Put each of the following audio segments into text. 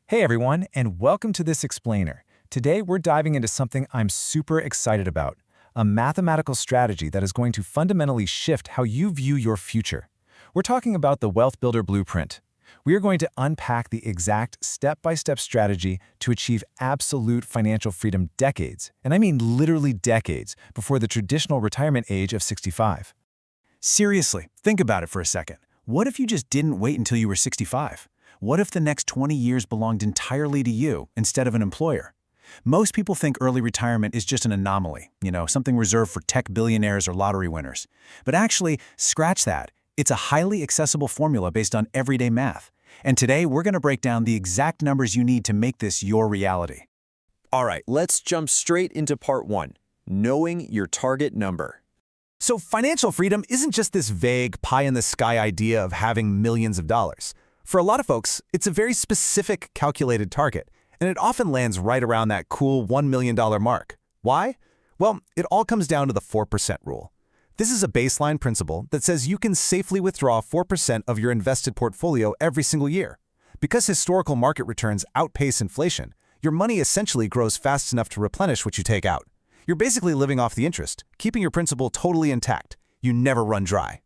Hey everyone, and welcome to this explainer. Today we're diving into something I'm super excited about, a mathematical strategy that is going to fundamentally shift how you view your future. We're talking about the Wealth Builder Blueprint. We are going to unpack the exact step-by-step strategy to achieve absolute financial freedom decades, and I mean literally decades, before the traditional retirement age of 65. Seriously, think about it for a second. What if you just didn't wait until you were 65? What if the next 20 years belonged entirely to you instead of an employer? Most people think early retirement is just an anomaly, something reserved for tech billionaires or lottery winners. But actually, scratch that. It's a highly accessible formula based on everyday math. And today, we're going to break down the exact numbers you need to make this your reality. All right, let's jump straight into part one, knowing your target number. So financial freedom isn't just this vague pie-in-the-sky idea of having millions of dollars. For a lot of folks, it's a very specific, calculated target, and it often lands right around that cool $1 million mark. Why? Well, it all comes down to the 4% rule. This is a baseline principle that says you can safely withdraw 4% of your invested portfolio every single year. Because historical market returns outpace inflation, your money essentially grows fast enough to replenish what you take out. You're basically living off the interest, keeping your principal totally intact. You never run dry.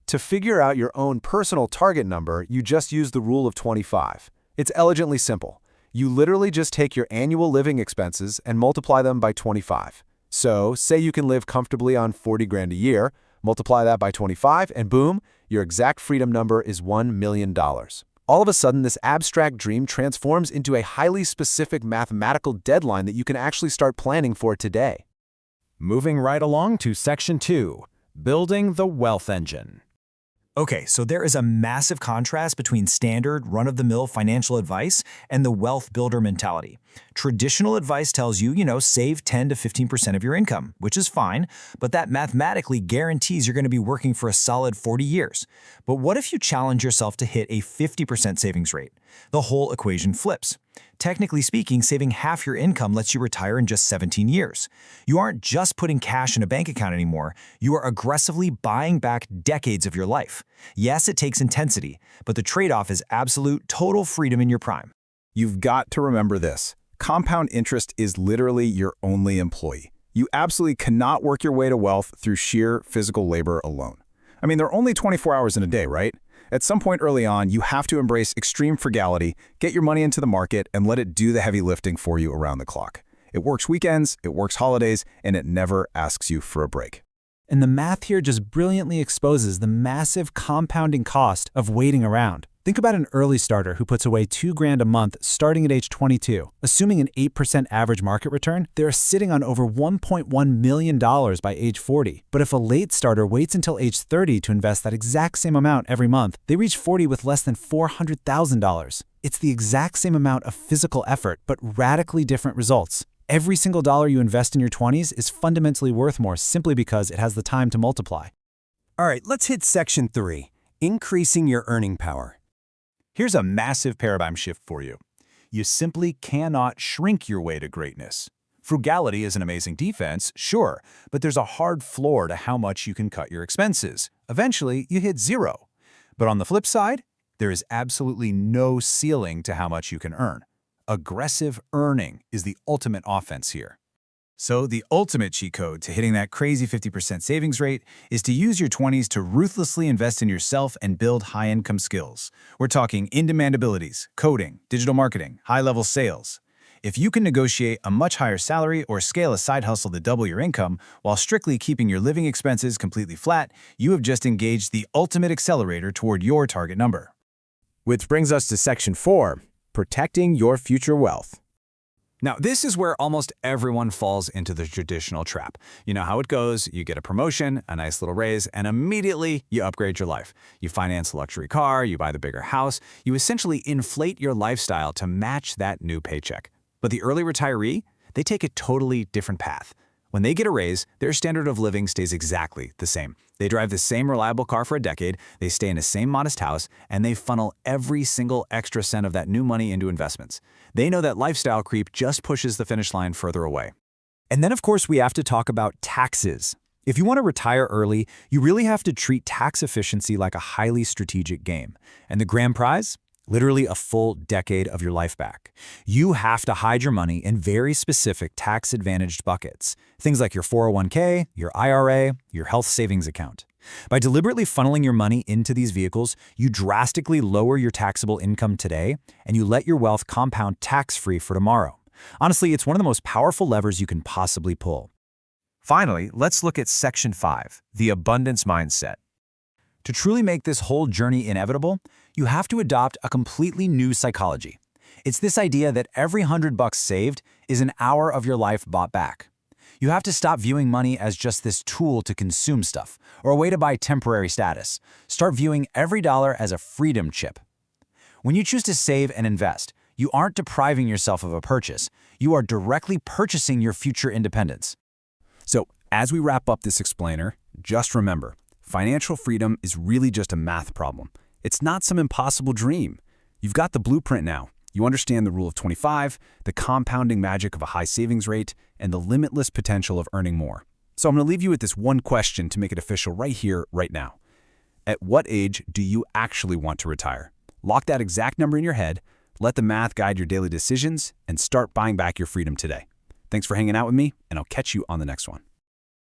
To figure out your own personal target number, you just use the rule of 25. It's elegantly simple. You literally just take your annual living expenses and multiply them by 25. So, say you can live comfortably on 40 grand a year, multiply that by 25, and boom, your exact freedom number is $1 million. All of a sudden, this abstract dream transforms into a highly specific mathematical deadline that you can actually start planning for today. Moving right along to Section 2, Building the Wealth Engine. Okay, so there is a massive contrast between standard, run-of-the-mill financial advice and the wealth builder mentality. Traditional advice tells you, save 10 to 15% of your income, which is fine, but that mathematically guarantees you're going to be working for a solid 40 years. But what if you challenge yourself to hit a 50% savings rate? The whole equation flips. Technically speaking, saving half your income lets you retire in just 17 years. You aren't just putting cash in a bank account anymore, you are aggressively buying back decades of your life. Yes, it takes intensity, but the trade-off is absolute, total freedom in your prime. You've got to remember this. Compound interest is literally your only employee. You absolutely cannot work your way to wealth through sheer physical labor alone. I mean, there are only 24 hours in a day, right? At some point early on, you have to embrace extreme frugality, get your money into the market, and let it do the heavy lifting for you around the clock. It works weekends, it works holidays, and it never asks you for a break. And the math here just brilliantly exposes the massive compounding cost of waiting around. Think about an early starter who puts away $2 grand a month starting at age 22. Assuming an 8% average market return, they're sitting on over $1.1 million by age 40. But if a late starter waits until age 30 to invest that exact same amount every month, they reach 40 with less than $400,000. It's the exact same amount of physical effort, but radically different results. Every single dollar you invest in your 20s is fundamentally worth more simply because it has the time to multiply. All right, let's hit Section 3, Increasing Your Earning Power. Here's a massive paradigm shift for you. You simply cannot shrink your way to greatness. Frugality is an amazing defense, sure, but there's a hard floor to how much you can cut your expenses. Eventually, you hit zero. But on the flip side, there is absolutely no ceiling to how much you can earn. Aggressive earning is the ultimate offense here. So the ultimate cheat code to hitting that crazy 50% savings rate is to use your 20s to ruthlessly invest in yourself and build high-income skills. We're talking in-demand abilities, coding, digital marketing, high-level sales. If you can negotiate a much higher salary or scale a side hustle to double your income while strictly keeping your living expenses completely flat, you have just engaged the ultimate accelerator toward your target number. Which brings us to Section 4, Protecting Your Future Wealth. Now, this is where almost everyone falls into the traditional trap. You know how it goes. You get a promotion, a nice little raise, and immediately you upgrade your life. You finance a luxury car, you buy the bigger house. You essentially inflate your lifestyle to match that new paycheck. But the early retiree, they take a totally different path. When they get a raise, their standard of living stays exactly the same. They drive the same reliable car for a decade, they stay in the same modest house, and they funnel every single extra cent of that new money into investments. They know that lifestyle creep just pushes the finish line further away. And then, of course, we have to talk about taxes. If you want to retire early, you really have to treat tax efficiency like a highly strategic game. And the grand prize? literally a full decade of your life back. You have to hide your money in very specific tax-advantaged buckets, things like your 401k, your IRA, your health savings account. By deliberately funneling your money into these vehicles, you drastically lower your taxable income today, and you let your wealth compound tax-free for tomorrow. Honestly, it's one of the most powerful levers you can possibly pull. Finally, let's look at Section 5, the abundance mindset. To truly make this whole journey inevitable, you have to adopt a completely new psychology. It's this idea that every $100 saved is an hour of your life bought back. You have to stop viewing money as just this tool to consume stuff or a way to buy temporary status. Start viewing every dollar as a freedom chip. When you choose to save and invest, you aren't depriving yourself of a purchase. You are directly purchasing your future independence. So, as we wrap up this explainer, just remember, financial freedom is really just a math problem. It's not some impossible dream. You've got the blueprint now. You understand the rule of 25, the compounding magic of a high savings rate, and the limitless potential of earning more. So I'm going to leave you with this one question to make it official right here, right now. At what age do you actually want to retire? Lock that exact number in your head, let the math guide your daily decisions, and start buying back your freedom today. Thanks for hanging out with me, and I'll catch you on the next one.